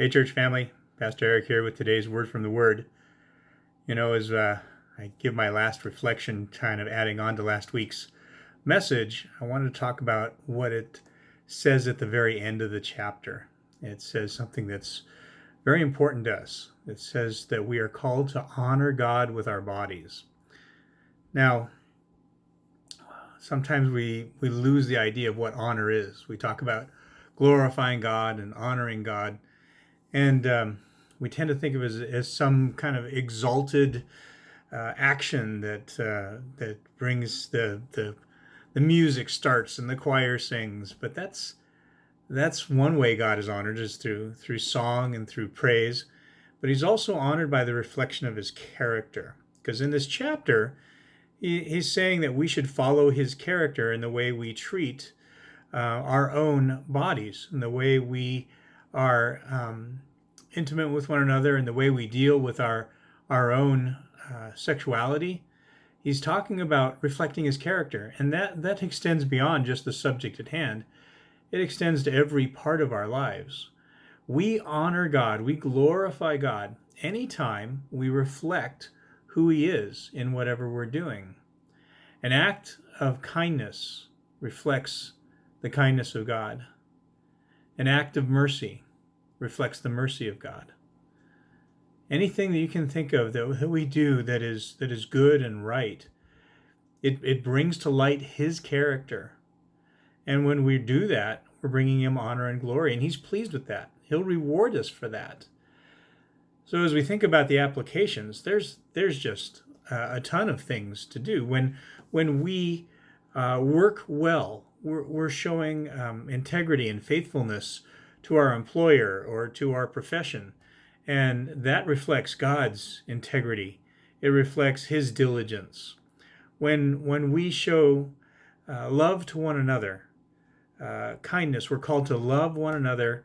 Hey, church family. Pastor Eric here with today's Word from the Word. As I give my last reflection, kind of adding on to last week's message, I wanted to talk about what it says at the very end of the chapter. It says something that's very important to us. It says that we are called to honor God with our bodies. Now, sometimes we lose the idea of what honor is. We talk about glorifying God and honoring God. And we tend to think of it as some kind of exalted action that brings the music starts and the choir sings. But that's one way God is honored, is through song and through praise. But he's also honored by the reflection of his character. Because in this chapter, he's saying that we should follow his character in the way we treat our own bodies, and the way we are intimate with one another, and the way we deal with our own sexuality. He's talking about reflecting his character, and that extends beyond just the subject at hand. It extends to every part of our lives. We honor God, we glorify God anytime we reflect who he is in whatever we're doing. An act of kindness reflects the kindness of God. An act of mercy reflects the mercy of God. Anything that you can think of that we do that is good and right, it brings to light his character. And when we do that, we're bringing him honor and glory, and he's pleased with that. He'll reward us for that. So as we think about the applications, there's just a ton of things to do. When we work well, we're showing integrity and faithfulness to our employer or to our profession, and that reflects God's integrity. It reflects his diligence. When we show love to one another, kindness, we're called to love one another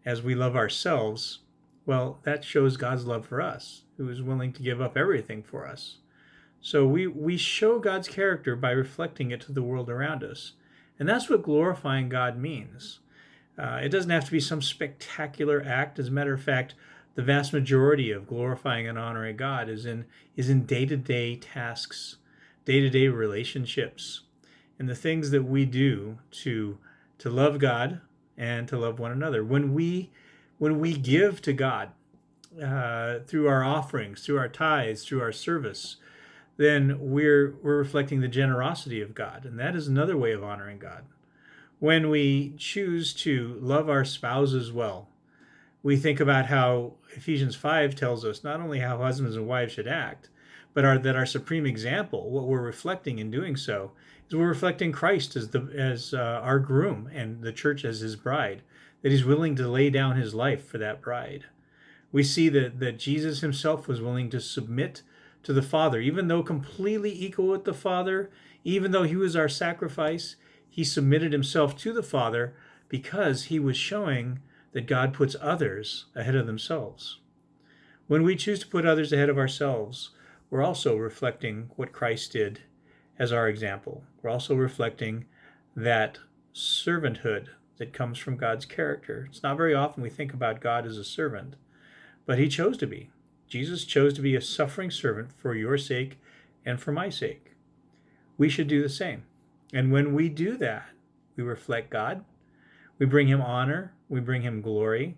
as we love ourselves. Well, that shows God's love for us, who is willing to give up everything for us. So we show God's character by reflecting it to the world around us. And that's what glorifying God means. It doesn't have to be some spectacular act. As a matter of fact, the vast majority of glorifying and honoring God is in day-to-day tasks, day-to-day relationships, and the things that we do to love God and to love one another. When we give to God through our offerings, through our tithes, through our service, then we're reflecting the generosity of God, and that is another way of honoring God. When we choose to love our spouses well, we think about how Ephesians 5 tells us not only how husbands and wives should act, but that our supreme example, what we're reflecting in doing so, is we're reflecting Christ as our groom and the church as his bride, that he's willing to lay down his life for that bride. We see that Jesus himself was willing to submit to the Father, even though completely equal with the Father, even though he was our sacrifice, he submitted himself to the Father because he was showing that God puts others ahead of themselves. When we choose to put others ahead of ourselves, we're also reflecting what Christ did as our example. We're also reflecting that servanthood that comes from God's character. It's not very often we think about God as a servant, but he chose to be. Jesus chose to be a suffering servant for your sake and for my sake. We should do the same. And when we do that, we reflect God, we bring him honor, we bring him glory.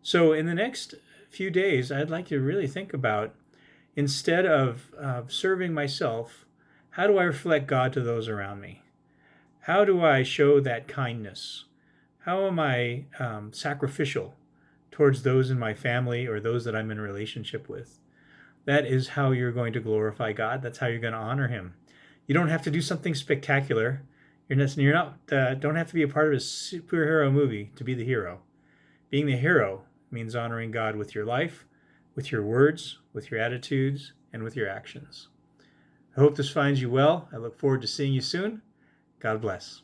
So in the next few days, I'd like you to really think about, instead of serving myself, how do I reflect God to those around me? How do I show that kindness? How am I sacrificial towards those in my family or those that I'm in a relationship with? That is how you're going to glorify God. That's how you're going to honor him. You don't have to do something spectacular. You're not don't have to be a part of a superhero movie to be the hero. Being the hero means honoring God with your life, with your words, with your attitudes, and with your actions. I hope this finds you well. I look forward to seeing you soon. God bless.